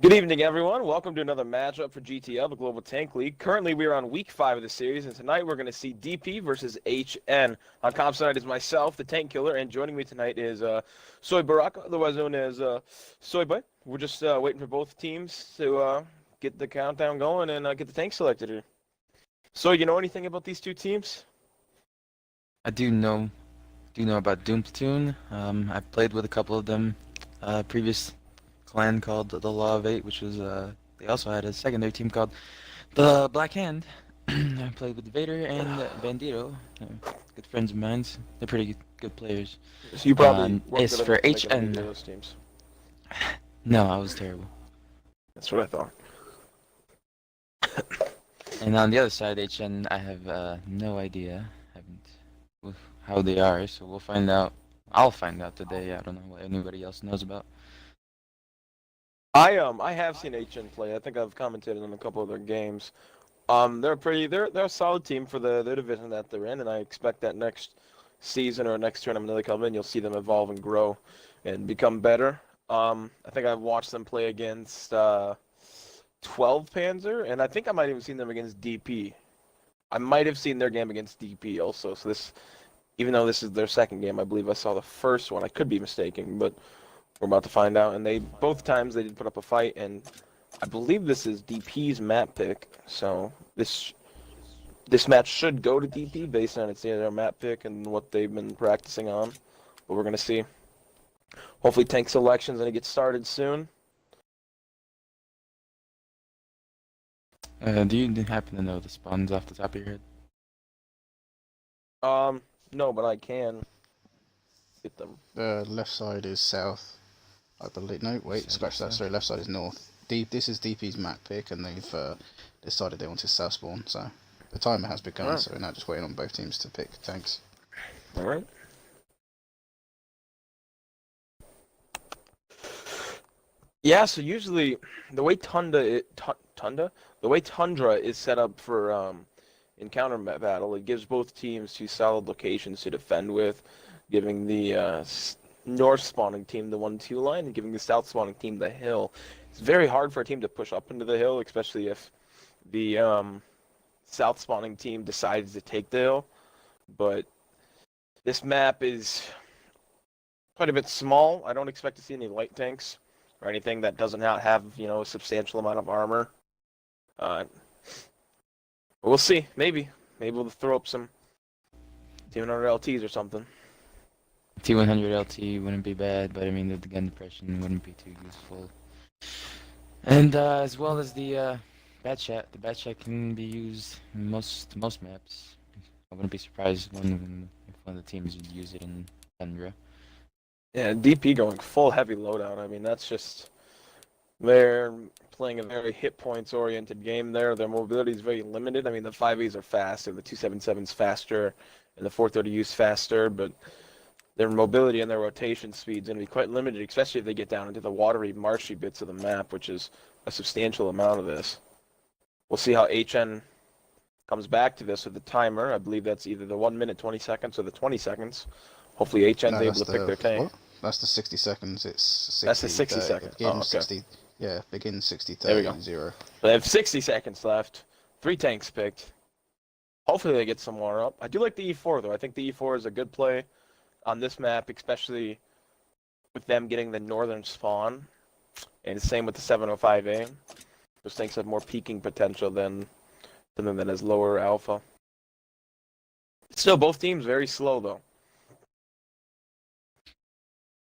Good evening, everyone. Welcome to another matchup for GTL, the Global Tank League. Currently, we are on week 5 of the series, and tonight we're going to see DP versus HN. On comps tonight is myself, the Tank Killer, and joining me tonight is Soy Baraka, otherwise known as Soy Boy. We're just waiting for both teams to get the countdown going and get the tank selected here. So, you know anything about these two teams? I do know about Doom Platoon. I've played with a couple of them. Previous clan called the Law of Eight, which was they also had a secondary team called the Black Hand. I played with Vader and Bandito. Good friends of mine. They're pretty good players. So you probably weren't As good for enough to make it on either HN, of those teams. no, I was terrible. That's what I thought. And on the other side, HN, I have no idea. Haven't how they are, so we'll find out. I'll find out today. I don't know what anybody else knows about. I have seen HN play. I think I've commented on a couple of their games. They're a solid team for the division that they're in, and I expect that next season or next tournament they come in, you'll see them evolve and grow and become better. I think I've watched them play against 12 Panzer, and I think I might have even seen them against DP. I might have seen their game against DP also. So this, even though this is their second game, I believe I saw the first one. I could be mistaken, but we're about to find out. And both times they did put up a fight, and I believe this is DP's map pick. So this match should go to DP based on their map pick and what they've been practicing on. But we're gonna see. Hopefully, tank selection's gonna get started soon. Do you happen to know the spawns off the top of your head? No, but I can get them. Left side is south, I believe. No, wait, scratch that. Sorry, left side is north. This is DP's map pick, and they've decided they wanted south spawn. So the timer has begun. Right. So we're now just waiting on both teams to pick tanks. All right. Yeah, so usually the way Tundra is set up for encounter battle, it gives both teams two solid locations to defend with, giving the north spawning team the 1-2 line and giving the south spawning team the hill. It's very hard for a team to push up into the hill, especially if the south spawning team decides to take the hill. But this map is quite a bit small. I don't expect to see any light tanks or anything that doesn't have, a substantial amount of armor. We'll see. Maybe we'll throw up some T100 LTs or something. T100 LT wouldn't be bad, but I mean the gun depression wouldn't be too useful. And as well as the bat chat. The bat chat can be used in most maps. I wouldn't be surprised if one of the teams would use it in Tundra. Yeah, DP going full heavy loadout. I mean, that's just they're playing a very hit points oriented game there. Their mobility is very limited. I mean, the 5Es are faster, the 277's faster, and the 430U's faster, but their mobility and their rotation speed's going to be quite limited, especially if they get down into the watery, marshy bits of the map, which is a substantial amount of this. We'll see how HN comes back to this with the timer. I believe that's either the 1 minute 20 seconds or the 20 seconds. Hopefully HN's able to pick their tank. What? That's the 60 seconds. It's 60. That's the 60 seconds. Begin okay. 60. Yeah, begin 60, 30, there we go. 0. They have 60 seconds left. 3 tanks picked. Hopefully they get some more up. I do like the E4 though. I think the E4 is a good play on this map, especially with them getting the northern spawn. And same with the 705A. Those tanks have more peaking potential than something that has lower alpha. Still, both teams very slow though.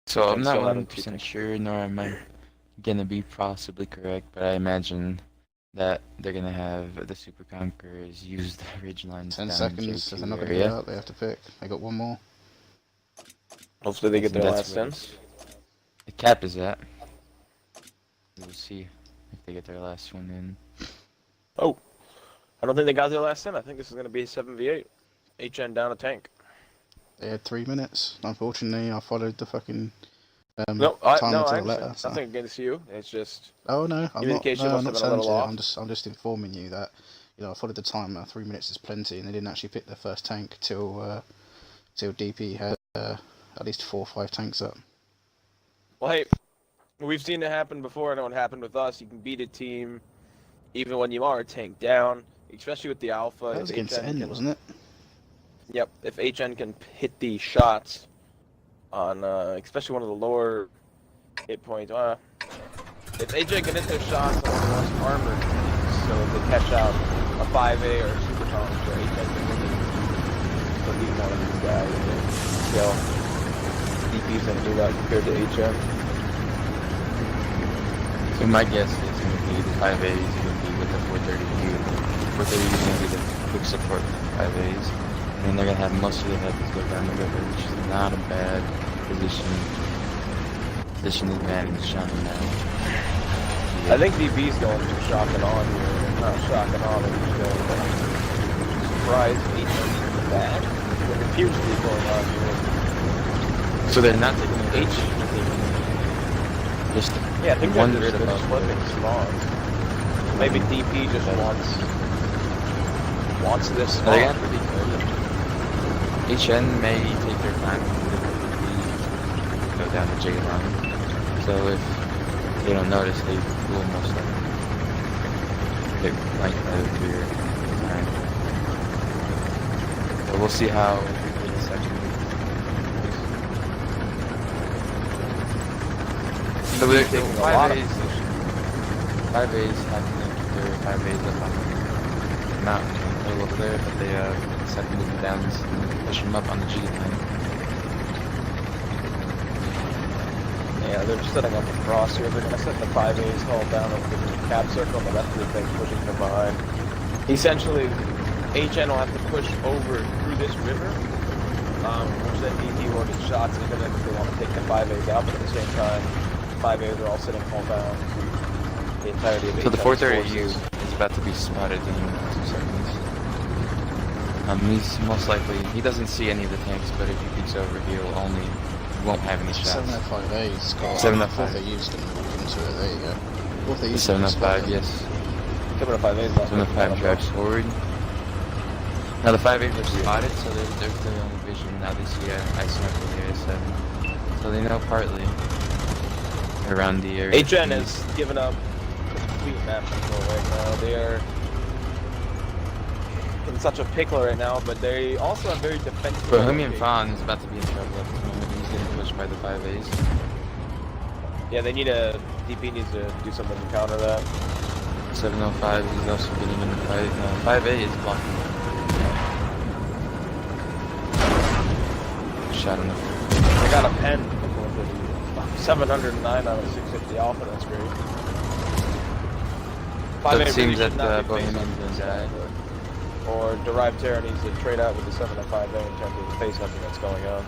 So I'm not 100% sure, nor am I gonna be possibly correct, but I imagine that they're gonna have the Super Conquerors use the ridgelines. 10 seconds. If they're not gonna get out, they have to pick. They got one more. Hopefully they get their last 10. The cap is at. We'll see if they get their last one in. Oh, I don't think they got their last 10. I think this is gonna be a 7v8. HN down a tank. They had 3 minutes. Unfortunately, I followed the fucking timer to the letter. So. Nothing against you. It's just. Oh no, I'm not. No, I'm not saying I'm just informing you that I followed the timer. 3 minutes is plenty, and they didn't actually pick their first tank till DP had at least 4 or 5 tanks up. Well, hey, We've seen it happen before. I know it happened with us. You can beat a team even when you are tanked down, especially with the Alpha. That was If against HN N, can- wasn't it? Yep, if HN can hit the shots on, especially one of the lower hit points, if HN can hit their shots on one of the most armored teams, so if they catch out a 5A or a Super Challenger, HN can really beat one of these guys. So, DP's gonna do that compared to HN. So my guess is going to be the 5As are going to be with the 430U. 430U is going to be the quick support for the 5As. And then they're going to have most of the heavies go down the river, which is not a bad position advantage on them now. I think DB's going to shock and on here. Not shock and on, but he's going to surprise HN bad. What appears to be going on here. So they're not taking the H. Just Yeah, I think one they're grid just above. flipping small. Maybe DP just wants this They're small. going to have to be careful. HN may take their time to go down the J line. So if they don't notice, they will most likely get flanked by the clear time. So we'll see how the second goes. So they're taking a lot of 5As have to keep their 5As up on the mountain. They're over there, but they decide to move them down and push them up on the G line. Yeah, they're setting up a cross here. They're going to set the 5As all down over the cap circle, and the rest of the thing pushing them behind. Essentially, HN will have to push over through this river, which then DP will get shots into them if they want to take the 5As out, but at the same time, 5As are all sitting all down to the entirety of So the HN's 430U forces. is about to be spotted in 2 seconds. He's most likely, he doesn't see any of the tanks, but if he peeks over, he won't have any shots. 705A's got 705. 430U's going to walk into it. There you go. 430U's 705, yes. 705As not 705 drives forward. Now the 5As are spotted, so they're clear on the vision. Now they see ice sniper with the A7. So they know partly around the area. HN has given up complete map control right now. They are in such a pickle right now, but they also have very defensive. Bohemian Fawn is about to be in trouble at this moment. He's getting pushed by the 5As. Yeah, they need a DP needs to do something to counter that. 705 is also getting in the fight. 5A is blocking him. Shot in the foot. They got a pen before the 709 out of 650 alpha. That's great. So 5A it seems really should that not be facing Bohemian's this gonna die. or Derived Terror needs to trade out with the 705A in terms of the face hunting that's going on.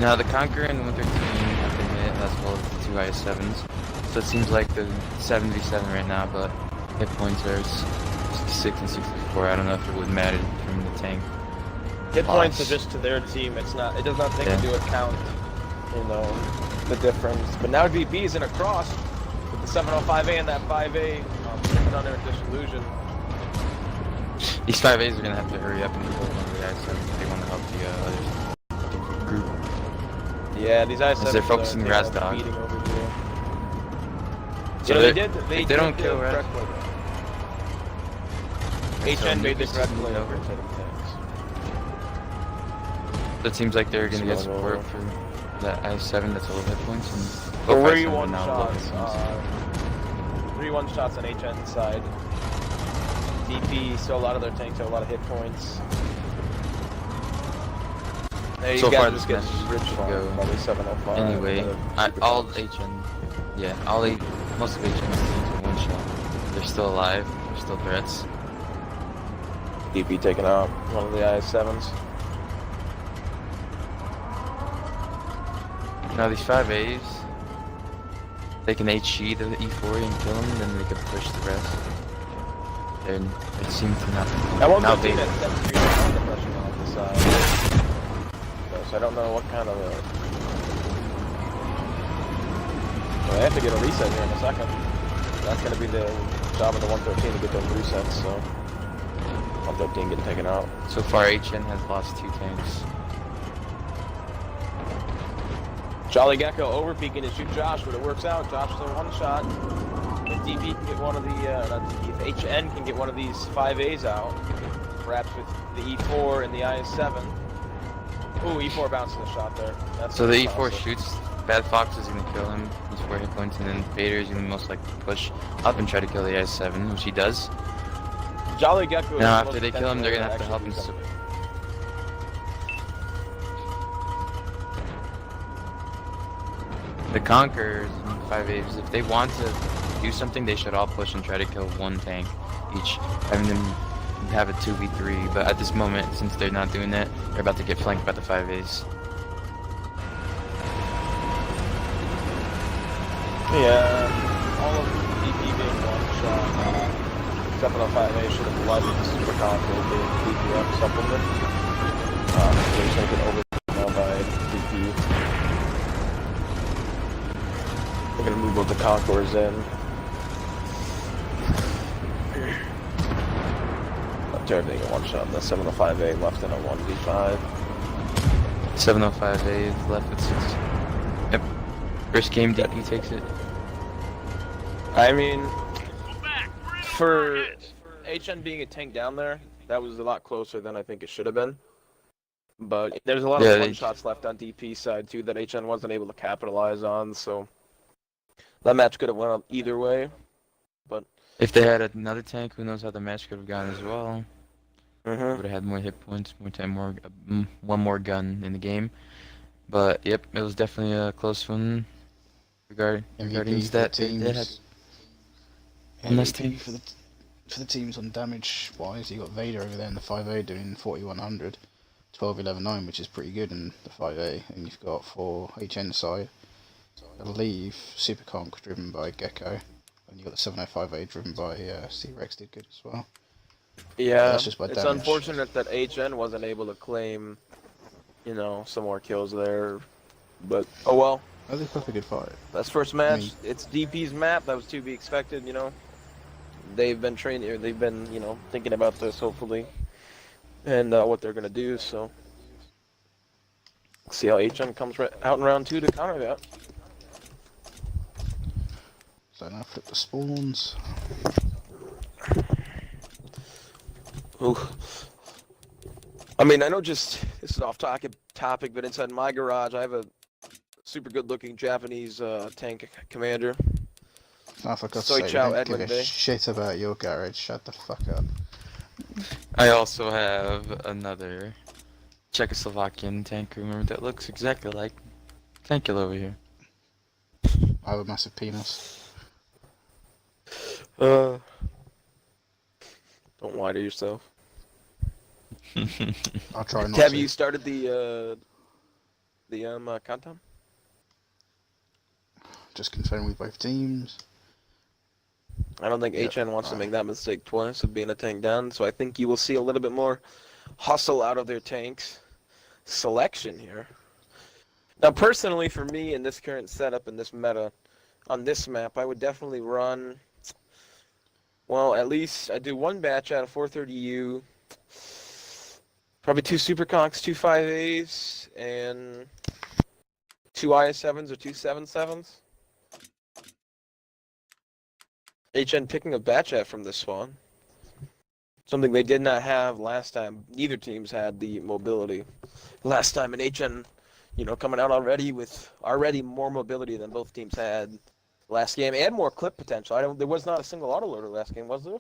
Now the Conqueror and the 113 have been hit as well as the 2 IS-7s. So it seems like the 77 right now, but hit points are 66 and 64. I don't know if it would matter from the tank. Hit points are Loss. just to their team. It does not take Yeah. into account, the difference. But now DP is in a cross with the 705A and that 5A sitting on their disillusion. These 5As are going to have to hurry up and move over to the IS-7 if they want to help the other group. Yeah, these IS-7s they're focusing are Raz Dog. beating over here. So They if they don't kill Raz, correctly. HN made the Nucleus correct is play over. over taking tanks. it seems like they're going to get It's going support over. for that IS-7 that's all hit points. And But both 3-1 IS-7 now both shots. hit points. 3-1 shots on HN side. DP, still a lot of their tanks have a lot of hit points. There you So guys far just this get match should rich farm, go probably 705. Anyway, Super all tanks. HN, yeah, most of HN's teams are one shot. They're still alive. They're still threats. DP taking out one of the IS-7s. Now these 5As, they can HE the E40 and kill them, then they can push the rest. They seem to not. That one now team they, at 7-3 on the pressure on the side. So I don't know what kind of a... Well, they have to get a reset here in a second. That's going to be the job of the 113 to get those resets, so... 113 getting taken out. so far HN has lost 2 tanks. Jolly Gecko overpeeking to shoot Josh, but it works out. Josh is a one shot. If DP can get one of the, not DP, if HN can get one of these 5As out, perhaps with the E4 and the IS7. Ooh, E4 bouncing the shot there. That's So the E4 awesome. shoots, Bad Fox is going to kill him, he's 4 hit points, and then Vader is going to most likely push up and try to kill the IS7, which he does. Jolly Gecko. Now after they kill him, they're going to have to help him. The Conquerors and 5As, if they want to do something, they should all push and try to kill one tank each, having them have a 2v3, but at this moment, since they're not doing that, they're about to get flanked by the 5As. Yeah, all of DP being one shot, except for the 5A should have led to the Super Conqueror being DPM supplement. They're taken over now by DP. We're gonna move both the Conquerors in. Not terribly a one shot. The 705A left in a 1v5. 705A left with 6. Yep. First game, DP takes it. I mean, for HN being a tank down there, that was a lot closer than I think it should have been. But there's a lot of one shots left on DP side too that HN wasn't able to capitalize on, so that match could have went up either way. But if they had another tank, who knows how the match could have gone as well. Would have had more hit points, more time, one more gun in the game. But yep, it was definitely a close one. Regarding that, they had one less team. For the teams on damage wise, you got Vader over there in the 5A doing 4100, 12-11-9, which is pretty good in the 5A, and you've got for HN side, I believe Superconk driven by Gecko, and you got the 705A driven by C-Rex did good as well. yeah, That's just by it's damage. unfortunate that HN wasn't able to claim, you know, some more kills there. But oh well. Oh, they put up a good fight. That's first match. It's DP's map. That was to be expected, you know. They've been training, they've been, you know, thinking about this hopefully, and what they're gonna do. So, see how HN comes out in round 2 to counter that. So now flip the spawns. Ooh. I mean, I know this is off topic, but inside my garage, I have a super good-looking Japanese tank commander. I forgot to Soy say, Chow we don't give Edwin a Day. shit about your garage. Shut the fuck up. I also have another Czechoslovakian tank remember that looks exactly like Tankula over here. I have a massive penis. Don't lie to yourself. I'll try not Have to. you started the countdown? Just confirm with both teams. I don't think Yep, HN wants to make that mistake twice of being a tank down, so I think you will see a little bit more hustle out of their tanks selection here. Now, personally, for me, in this current setup, in this meta, on this map, I would definitely run, well, at least I do one batch out of 430U, probably 2 Superconks, 2 5As, and 2 IS7s or 2 7.7s. HN picking a batch at from this spawn. Something they did not have last time. Neither teams had the mobility. Last time, and HN, you know, coming out already with more mobility than both teams had last game, and more clip potential. There was not a single autoloader last game, was there?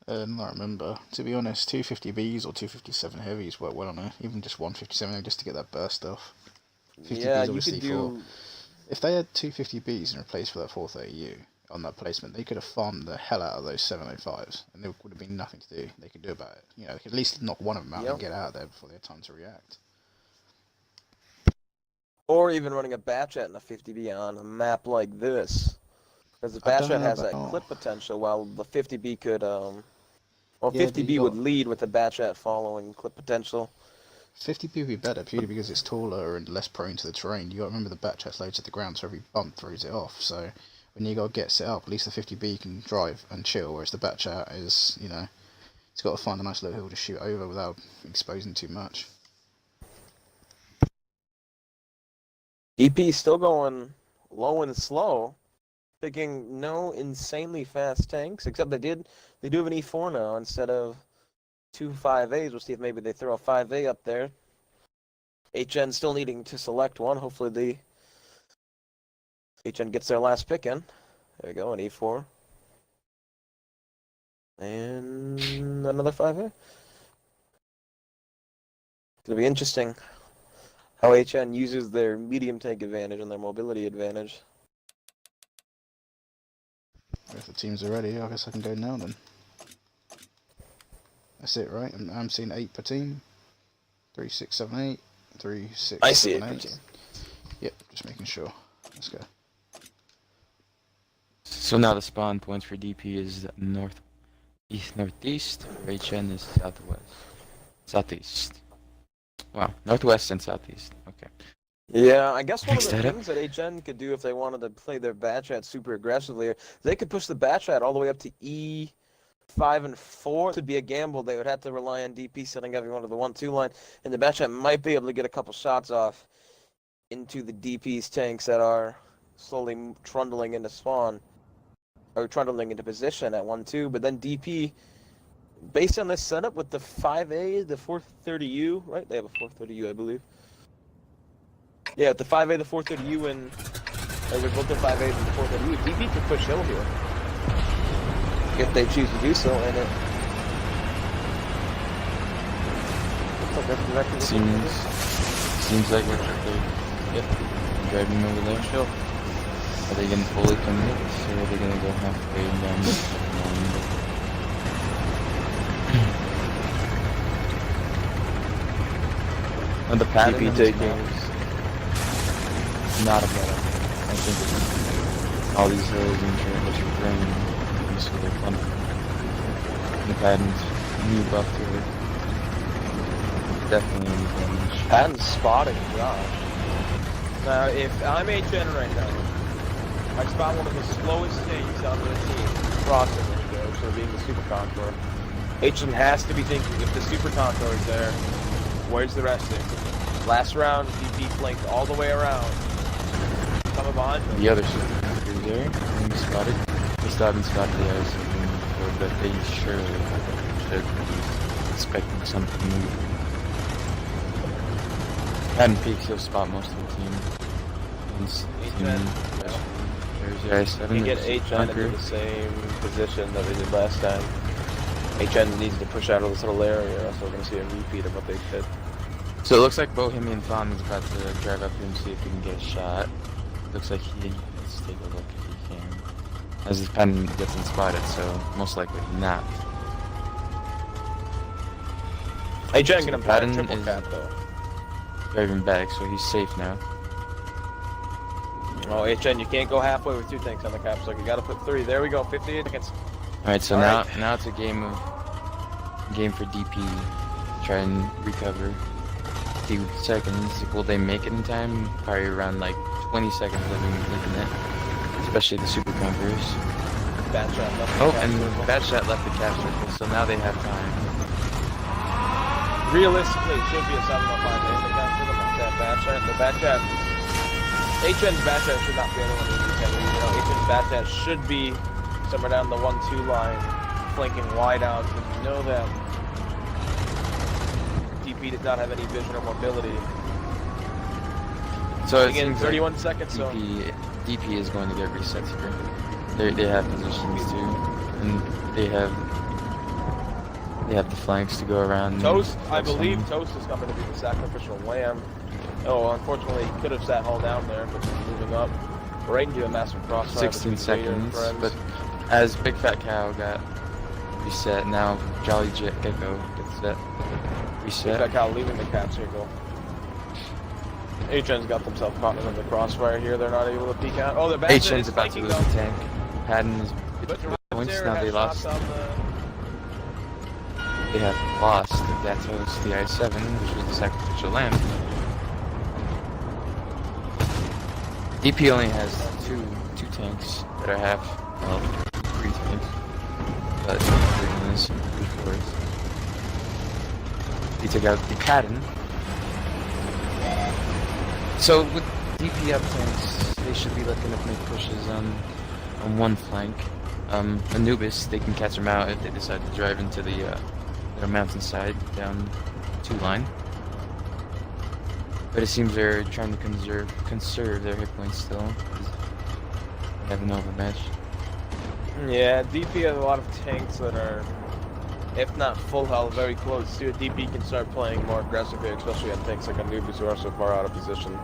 I remember. To be honest, 250Bs or 257 heavies work well on it. Even just 157 just to get that burst off. 50Bs Yeah, you obviously could do. If they had 250Bs in replace for that 430U on that placement, they could have farmed the hell out of those 705s, and there would have been nothing to do. They could do about it. You know, they could at least knock one of them out and get out of there before they had time to react. Or even running a Batchat and a 50B on a map like this. Because the Batchat has that clip potential, while the 50B could, well, 50B would lead with the Batchat following clip potential. 50B would be better purely because it's taller and less prone to the terrain. You got to remember the Batchat's low to the ground, so every bump throws it off. So when you got to get set up, at least the 50B can drive and chill, whereas the Batchat is, you know, it's got to find a nice little hill to shoot over without exposing too much. EP still going low and slow, picking no insanely fast tanks, except they do have an E4 now instead of 2 5As. We'll see if maybe they throw a 5A up there. HN still needing to select one. Hopefully the HN gets their last pick in. There we go, an E4. And another 5A. It's going to be interesting how HN uses their medium tank advantage and their mobility advantage. If the teams are ready, I guess I can go now then. That's it, right? I'm seeing 8 per team. 3, 6, 7, 8. 3, 6, I see 7, 8 per 8. team. Yep, just making sure. Let's go. So now the spawn points for DP is northeast, for HN is southeast. Wow, northwest and southeast. Okay. Yeah, I guess one of Mix the that up. things that HN could do if they wanted to play their bat chat super aggressively, they could push the bat chat all the way up to E5 and 4. To be a gamble, they would have to rely on DP sending everyone to the 1-2 line, and the bat chat might be able to get a couple shots off into the DP's tanks that are slowly trundling into spawn, or trundling into position at 1-2, but then DP, based on this setup with the 5A, the 430U, right? They have a 430U, I believe. Yeah, the 5A, the 430U, and with both the 5A and the 430U, DP could push hill here if they choose to do so, and it looks like that's exactly what they're gonna Seems like we're driving over there. do. Are they gonna fully commit, or are they gonna go halfway down the line? And the pattern DP is taking. not a better. I think it's all these hills and shit that you're bringing, so they're fun. The pattern's new buff to it. Definitely an advantage. Patton's spotting Josh. Now, if I'm HN right now, I spot one of the slowest things on the team crossing window, so being the Super Contour. HN has to be thinking, if the Super Contour is there, where's the resting? Last round, DP flanked all the way around. Coming behind them. The other super is there, being spotted. They still haven't spotted the other super before, but they surely should be expecting something new. Hadn't peeked, he'll spot most of the team. There's the I7. You get HN into the same position that they did last time. HN needs to push out of this little area, or else we're going to see a repeat of what they did. So it looks like Bohemian Fawn is about to drive up here and see if he can get a shot. Looks like let's take a look if he can. As his pen gets unspotted, so most likely not. HN So gonna Patton triple is cap though. driving back, so he's safe now. Oh, HN, you can't go halfway with 2 tanks on the cap, so you gotta put 3. There we go, 58 seconds. Alright, so All now right. now it's a game for DP. Try and recover. 2 seconds. Will they make it in time? Probably around like 20 seconds leaving it. Especially the super conquerors. Bad shot left. Oh, and bad shot left the cap circle, so now they have time. Realistically, it should be a 705 in the cap for the bad shot. The bad shot. HN's bad shot should not be anyone who can read. You know, HN's bad shot should be somewhere down the 1-2 line, flanking wide out, because you know that DP did not have any vision or mobility. So it Again, seems 31 like seconds, so DP is going to get resets here. They have positions too, and they have the flanks to go around. Toast, I and believe some- Toast is coming to be the sacrificial lamb. Oh, unfortunately, he could have sat hull down there, but he's moving up right into a massive crossfire. 16 between Vader and seconds, friends. but as Big Fat Cow got reset, now Jolly Gecko gets that Big reset. Fat Cow leaving the cap circle. HN's got themselves caught in the crossfire here. They're not able to peek out. Oh, the back HN's about to lose the tank. Patton is But the the points. Terror Now has they lost. shots on They have lost the Datos, the I7, which was the sacrificial lamb. DP only has two tanks that are half health, 3 tanks, but Green is 3/4. He took out the Patton. So with DP up tanks, they should be looking to make pushes on one flank. Anubis, they can catch them out if they decide to drive into the mountainside down 2-line. But it seems they're trying to conserve their hit points still. They have an overmatch. Yeah, DP has a lot of tanks that are, if not full health, very close to it. DP can start playing more aggressively, especially on tanks like Anubis who are so far out of position.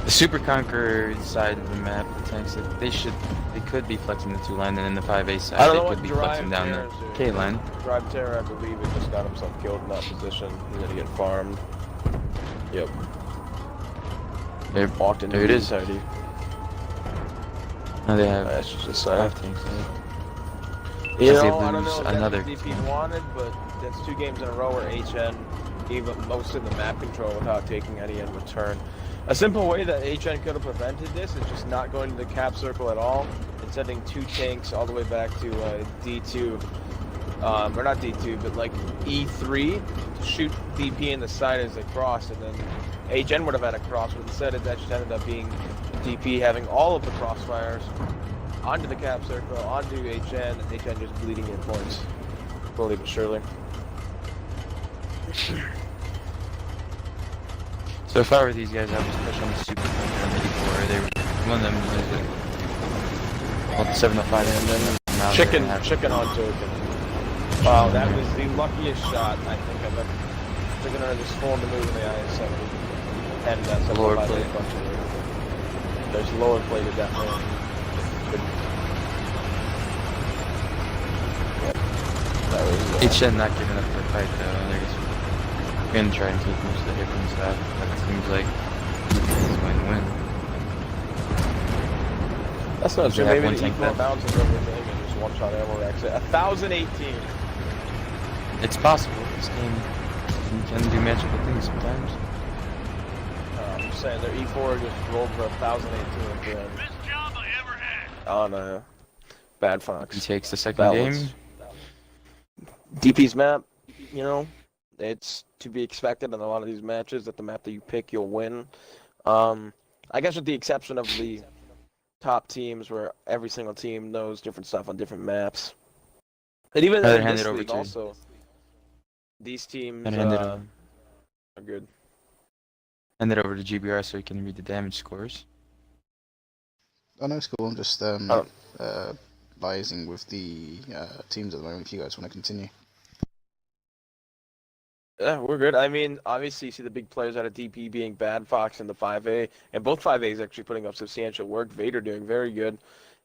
The Super Conqueror side of the map, the tanks, they could be flexing the 2-line, and then the 5A side, I don't they know could what be Drive flexing down Terror's the doing. K-line. Drive Terror, I believe, it just got himself killed in that position. He's gonna get farmed. Yep. There, Walked into there it the is. side. Now they have That's just 5 tanks. You As they know, I don't lose know if another that's what DP wanted, but that's 2 games in a row where HN gave up most of the map control without taking any in return. A simple way that HN could have prevented this is just not going to the cap circle at all and sending 2 tanks all the way back to D2, or not D2, but like E3 to shoot DP in the side as they crossed, and then HN would have had a cross, but instead it just ended up being DP having all of the crossfires onto the cap circle, onto HN, and HN just bleeding in points, slowly but surely. So if I were these guys, I would just push on the Super Conqueror on the E4. They were, one of them was the 705, and then now Chicken on token. Wow, that was the luckiest shot I think I've ever. Chicken on just formed a move in the IS-70. And that's a Lower plate. plate. There's lower plate definitely. Good. Yep. That was, HN not giving up their fight though. They're just gonna try and take most of the hit from stuff. That seems like it's going to win. that's not They true. have Maybe one the tank E4 left. bounces everything and just one-shot ammo racks it. 1,018. It's possible. This game can do magical things sometimes. I'm just saying, their E4 just rolled for 1,018 at the end. Oh no. Bad He Fox. takes the second Balance. game. DP's map, you know, it's to be expected in a lot of these matches that the map that you pick, you'll win. I guess with the exception of the top teams where every single team knows different stuff on different maps. And even Rather in hand this it over league to- also, these teams Then hand it over. are good. Hand it over to GBR so he can read the damage scores. I know it's cool. I'm just Oh. liaising with the teams at the moment. If you guys want to continue. Yeah, we're good. I mean, obviously you see the big players out of DP being Bad Fox and the 5A, and both 5As actually putting up substantial work. Vader doing very good.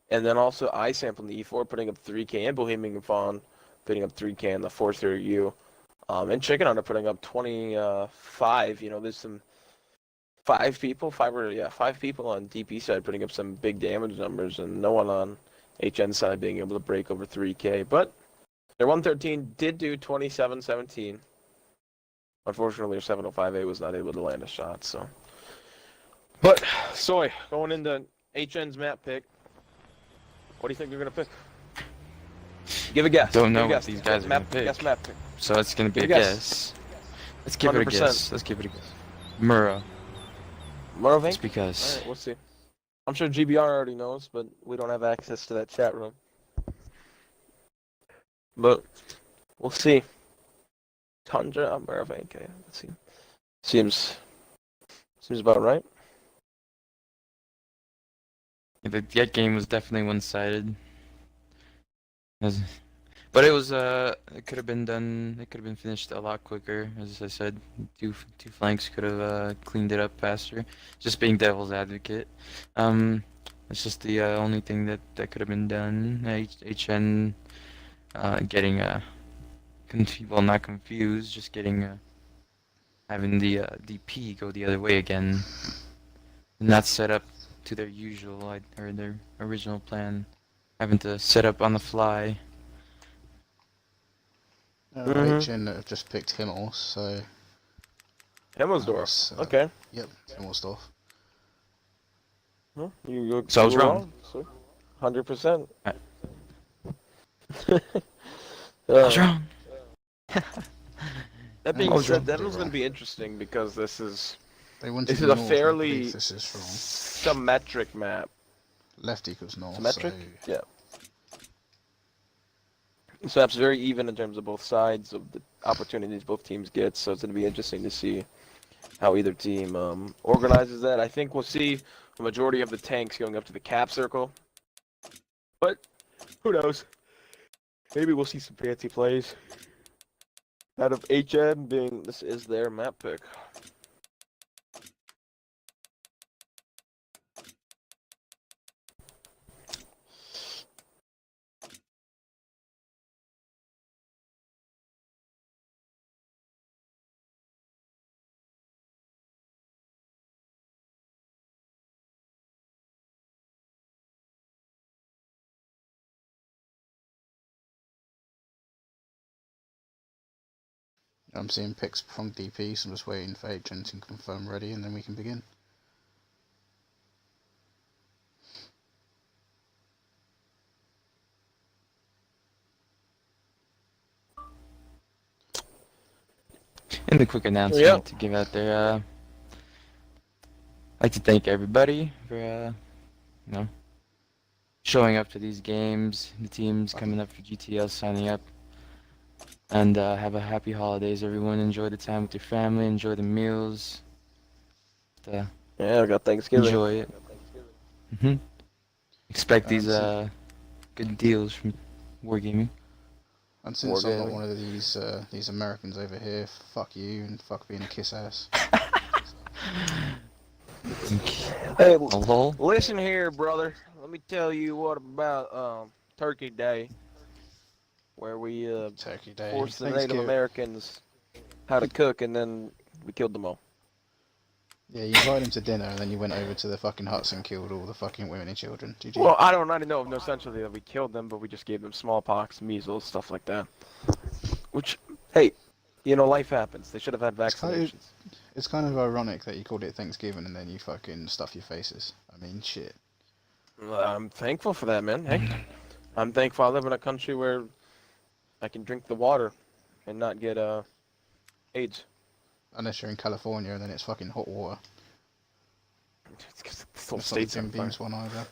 And then also iSample in the E4 putting up 3K, and Bohemian Fawn putting up 3K in the 430U. And Chicken Hunter putting up 25. You know, there's some 5 people on DP side putting up some big damage numbers, and no one on HN side being able to break over 3K. But their 113 did do 27-17. Unfortunately, their 705A was not able to land a shot, so. But, Soy, going into HN's map pick, what do you think they're going to pick? Give a guess. Don't know Give a what guess. these guys are map, gonna pick. Guess map pick. So it's gonna be a Give a guess. Let's give it a 100%. guess. Let's give it a guess. Murrow. Morovink? Just because. Alright, we'll see. I'm sure GBR already knows, but we don't have access to that chat room. But, we'll see. Tundra, Morovink, okay, let's see. Seems about right. That game was definitely one-sided. But it was it could have been done. It could have been finished a lot quicker. As I said, two flanks could have cleaned it up faster. Just being devil's advocate. It's just the only thing that could have been done. HN getting well, not confused, just getting having the DP go the other way again, not set up to their usual or their original plan, having to set up on the fly. HN have just picked Himmel, so Himmelsdorf. was, Okay. yep, Himmelsdorf. Well, you So I was you were wrong. 100%. I was wrong. That being I was said, wrong. that was going to be interesting because this is They wanted This the is a north, I believe fairly this is from symmetric map. left equals north, Symmetric? so Yeah. This map's very even in terms of both sides of the opportunities both teams get, so it's going to be interesting to see how either team organizes that. I think we'll see the majority of the tanks going up to the cap circle, but who knows? Maybe we'll see some fancy plays out of HN being this is their map pick. I'm seeing picks from DP, so I'm just waiting for HN to confirm ready, and then we can begin. And the quick announcement to give out there. I'd like to thank everybody for you know, showing up to these games, the teams coming up for GTL, signing up. And have a happy holidays, everyone. Enjoy the time with your family. Enjoy the meals. Yeah, I got Thanksgiving. Enjoy it. Expect these And good deals from Wargaming. And since I'm not Wargaming. one of these Americans over here, fuck you and fuck being a kiss ass. Hey, Lol. listen here, brother. Let me tell you what about Turkey Day, where we Turkey Day. forced the Native Thanksgiving. Americans how to cook, and then we killed them all. Yeah, you invited them to dinner and then you went over to the fucking huts and killed all the fucking women and children. GG. Well, I don't know essentially that we killed them, but we just gave them smallpox, measles, stuff like that. Which, hey, you know, life happens. They should have had vaccinations. It's kind of ironic that you called it Thanksgiving and then you fucking stuff your faces. I mean, shit. I'm thankful for that, man. Hey, I'm thankful I live in a country where I can drink the water and not get AIDS. Unless you're in California and then it's fucking hot water. It's 'cause the whole That's not the state's on Tim fire. Beams one either.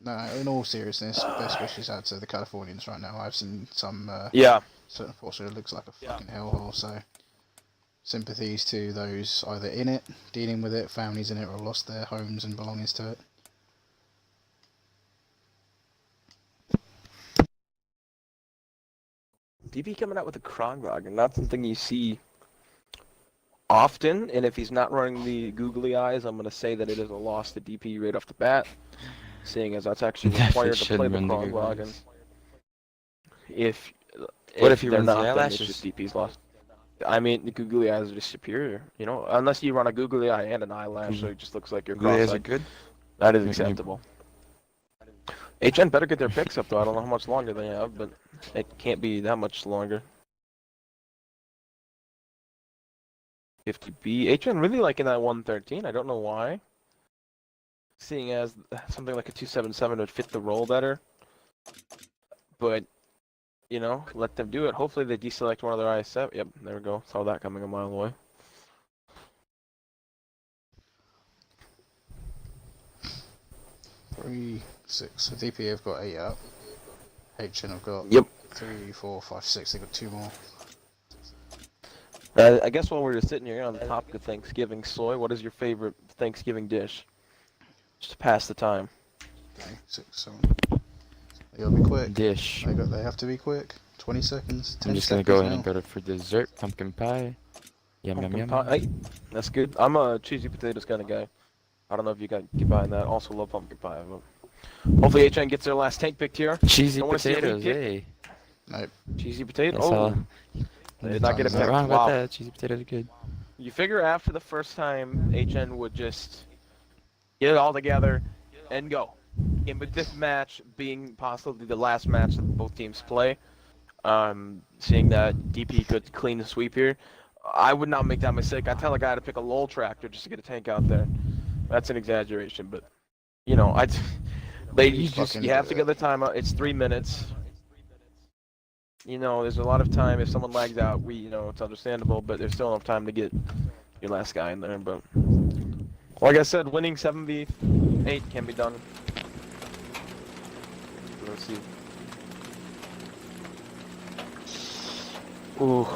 No, in all seriousness, best wishes out to the Californians right now. I've seen some Yeah. so unfortunately it looks like a fucking hellhole, so sympathies to those either in it, dealing with it, families in it, or lost their homes and belongings to it. DP coming out with a Kronglog, and not something you see often, and if he's not running the googly eyes, I'm going to say that it is a loss to DP right off the bat, seeing as that's actually Definitely required to play the shouldn't run the Kronglog. googly And eyes. if if he they're runs the not, then it's eyelashes? just DP's loss. I mean, the googly eyes are just superior, you know, unless you run a googly eye and an eyelash, so it just looks like you're Googly eyes are cross-eyed. good. That is You- acceptable. HN better get their picks up, though. I don't know how much longer they have, but it can't be that much longer. 50B. HN really liking that 113. I don't know why. Seeing as something like a 277 would fit the role better. But, you know, let them do it. Hopefully they deselect one of their IS7. Yep, there we go. Saw that coming a mile away. Three, 6. So DP have got 8 up. HN have got Yep. 3, 4, 5, 6. They got 2 more. I guess while we were sitting here on the topic of Thanksgiving, Soy, what is your favorite Thanksgiving dish? Just to pass the time. Okay, 6, 7. They gotta be quick. Dish. They have to be quick. 20 seconds. 10 I'm just gonna seconds go ahead now. and go to for dessert. Pumpkin pie. Yum yum Pumpkin yum. pie. Hey, that's good. I'm a cheesy potatoes kind of guy. I don't know if you got get behind that. Also love pumpkin pie. But hopefully HN gets their last tank picked here. Cheesy Don't wanna see a lead potatoes. pick. Hey. Nope. Cheesy potato. That's Oh, all. they did not get a Time's Not pick. up. wrong about Wow. that. Cheesy potatoes are good. You figure after the first time, HN would just get it all together and go. And with this match being possibly the last match that both teams play, seeing that DP could clean the sweep here, I would not make that mistake. I'd tell a guy to pick a lull tractor just to get a tank out there. That's an exaggeration, but you know, you have to get the timeout. It's 3 minutes. You know, there's a lot of time. If someone lags out, it's understandable, but there's still enough time to get your last guy in there. But like I said, winning 7v8 can be done. Let's see. Ooh.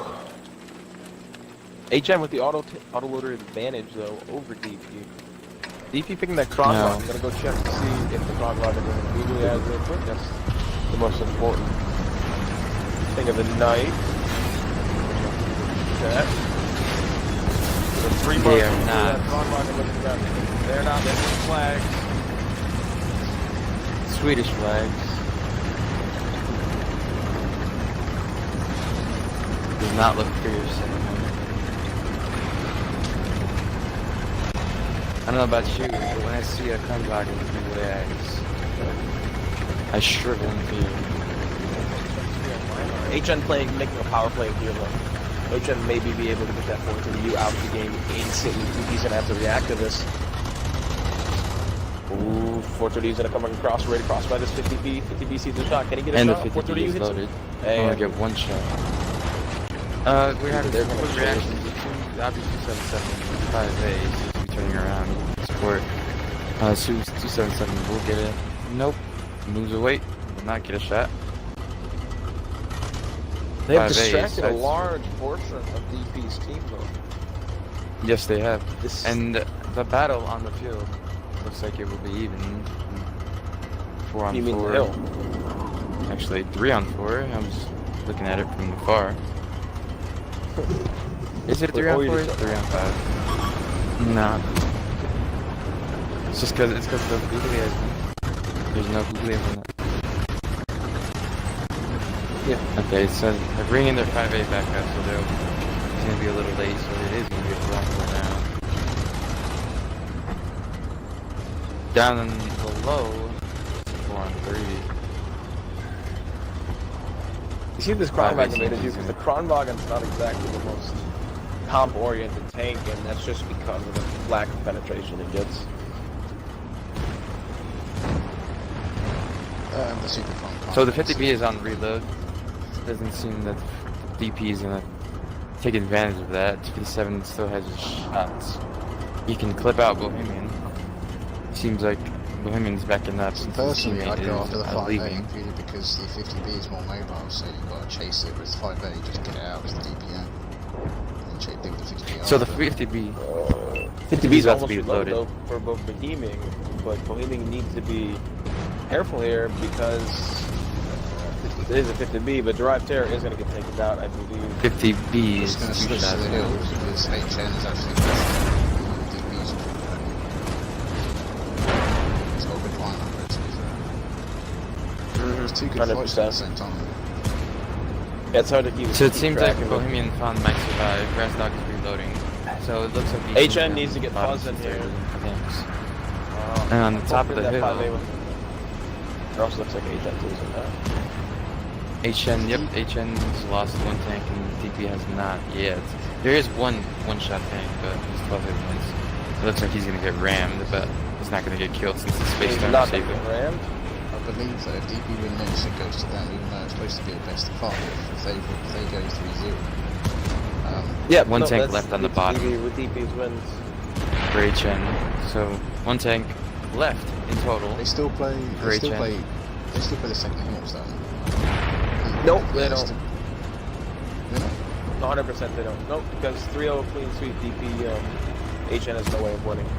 HM with the autoloader advantage though over DP. DP picking that Kronlog. No. I'm gonna go check to see if the Kronlog is going to legally add real quick. That's the most important thing of the night. That. The 3 They are bucks. not. Kronlog and looking down. They're not. They're flags. Swedish flags. Does not look fierce anymore. I don't know about you, but when I see a comeback in the flags, I shrivel in fear. HN making a power play here. Look. HN maybe be able to get that 4-3U out of the game instantly. He's gonna have to react to this. Ooh, 4-3U's gonna come across, right across by this 50B. 50B sees the shot. Can he get a And shot? the 50B 4-3U is hits loaded. him. Hey, Only get one shot. We have They're a gonna quick show reaction to two, obviously 277, 5A seems to be turning around. Support. Su 277 will get it. Nope. Moves away. Will not get a shot. they have 5A distracted a sides- large portion of DP's team though. Yes, they have. This And the battle on the field looks like it will be even. 4 on you mean 4. the hill? Actually, 3 on 4. I was looking at it from afar. Is it a 3 on 4? It's 3 on 5. Nah. It's just because the googly has. There's no googly on that. Yeah. Okay, so they're bringing their 5A back up, so it's gonna be a little late, so it is gonna be a 4 on 4 now. Down below, 4 on 3. You see this Five Kronwagen AC made it because the Kronwagen's not exactly the most comp-oriented tank, and that's just because of the lack of penetration it gets. The super front. So the 50B is on reload. Doesn't seem that the DP is gonna take advantage of that. 57 still has his shots. He can clip out Bohemian. Seems like Bohemian's backing up since his Personally, teammate I'd go is after the 5A leaving. purely because the 50B is more mobile, so you've got to chase it with 5A, just get it out with the DPM. And check the 50B So the after. 50B, 50B is about to almost be reloaded loaded. though for both Bohemian, but Bohemian needs to be careful here because it is a 50B, but Drive Terror is going to get taken out, I believe. 50B It's is going to 2 switch shots. to the hills because HN is actually the DP's. It's got a good line under it, to be fair. It's two good fights at the 100%. same time. Yeah, it's hard to keep. So it keep seems track like of it. Bohemian Fawn might survive. Grass Dog is reloading. So it looks like he's HN needs to get Fuzz in here. Thanks. And on the top of the Hopefully that hill- 5A was- It also looks like HN's losing that. HN, yep, HN's lost 1 tank and DP has not yet. There is one shot tank, but he's 12 hit points. It looks like he's gonna get rammed, but he's not gonna get killed since the space He's time not is going to saving. get rammed. I believe that if DP win this, it goes to them, even though it's supposed to be a best of 5. If they go 3-0. Yeah, One tank that's left on the with bottom. DP, with DP's wins. For HN. So 1 tank left in total. They still play. For They still HN. play. They still play the second hills, though. Nope, they Yeah, don't. still- They don't? 100% they don't. Nope, because 3-0 clean sweep DP, HN has no way of winning.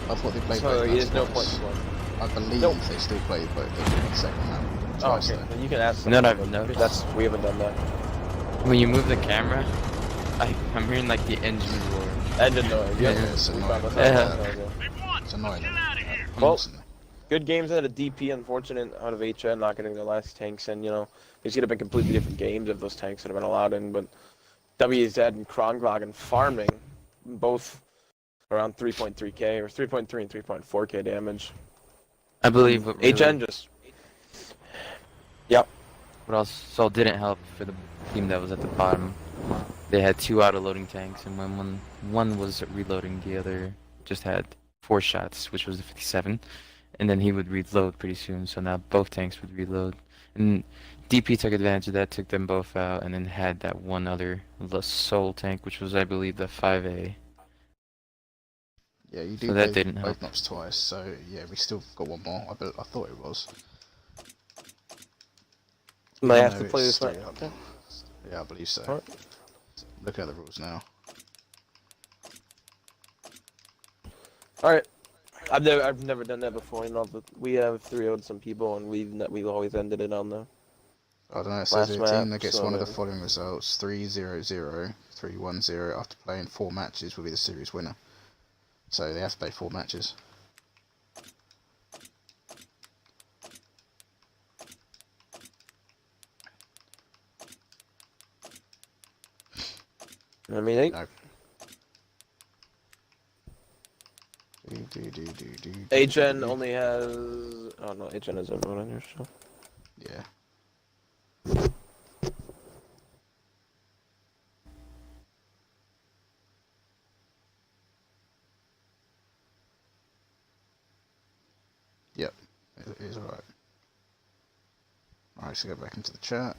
I thought they played So both there's maps no twice. point in I believe Nope. they still play both the second map Oh, twice. okay. though. Then you can ask You know them, what I've but noticed? That's we haven't done that. When you move the camera, I'm hearing like the engine roar. Engine noise. Yeah, Yep. yeah, it's We annoying. found this Yeah. out last night. It's annoying. Well, Honestly. good games out of DP. Unfortunate out of HN not getting their last tanks, and you know these could have been completely different games if those tanks had been allowed in. But WZ and Kronwagen farming, both around 3.3k or 3.3 and 3.4k damage. I believe what really, HN just. Yep. what also didn't help for the team that was at the bottom. They had 2 auto-loading tanks, and when one was reloading, the other just had 4 shots, which was the 57, and then he would reload pretty soon. So now both tanks would reload, and DP took advantage of that, took them both out, and then had that one other the soul tank, which was I believe the 5A. Yeah, you So do that play didn't help. both maps twice, so yeah, we still got one more. I thought it was. Might Even have though to play it's this night. straight up. Okay. Yeah, I believe so. Alright. Looking at the rules now. All right. I've never done that before. You know, we have 3-0'd some people, and we've always ended it on the I don't know, it says last here, map. team that gets So one of the then, following results, 3-0-0, 3-1-0, after playing 4 matches will be the series winner. So they have to play 4 matches. I mean, No. HN only has. Oh no, HN has everyone on here. So. Yeah. Yep, it is alright. Alright, so go back into the chat.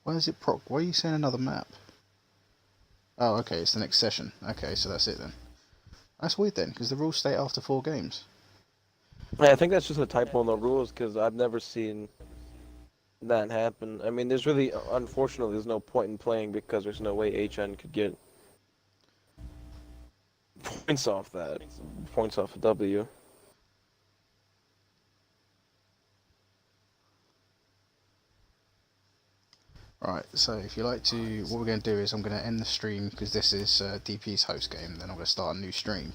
Why is it proc? Why are you saying another map? Oh, okay, it's the next session. Okay, so that's it then. That's weird then, because the rules state after 4 games. Yeah, I think that's just a typo in the rules because I've never seen that happen. I mean, there's really, unfortunately, there's no point in playing because there's no way HN could get points off that. Points off a W. Right, so if you like to, what we're going to do is I'm going to end the stream because this is DP's host game, then I'm going to start a new stream.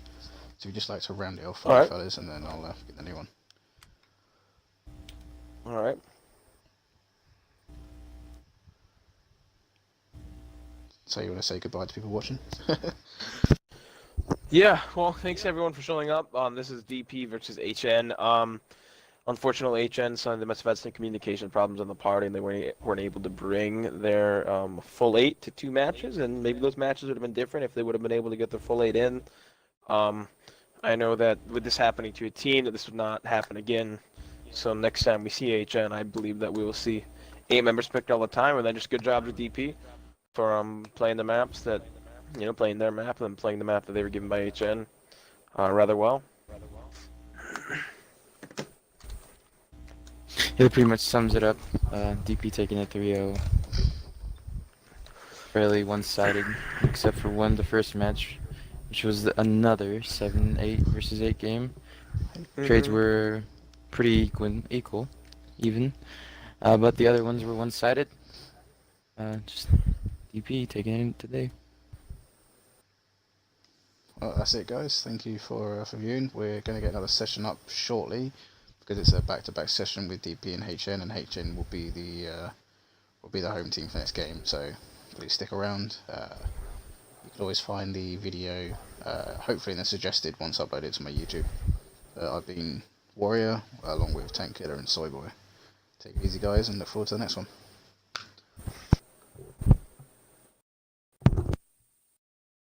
So we just like to round it off for you fellas, and then I'll get the new one. Alright. So you want to say goodbye to people watching? Yeah, well, thanks everyone for showing up. This is DP versus HN. Unfortunately, HN they must have had some communication problems on the party, and they weren't able to bring their full 8 to 2 matches, and maybe those matches would have been different if they would have been able to get their full 8 in. I know that with this happening to a team, that this would not happen again. So next time we see HN, I believe that we will see 8 members picked all the time, and then just good job to DP for playing the maps that, playing their map and then playing the map that they were given by HN rather well. It pretty much sums it up. DP taking a 3-0. Fairly one-sided, except for the first match, which was another 7-8 versus 8 game. Trades were pretty equal, even. But the other ones were one-sided. Just DP taking it today. Well, that's it, guys. Thank you for viewing. We're going to get another session up shortly because it's a back-to-back session with DP and HN will be the home team for next game. So please stick around. You can always find the video, hopefully in the suggested once uploaded to my YouTube. I've been Warrior along with Tank Killer and Soyboy. Take it easy, guys, and look forward to the next one.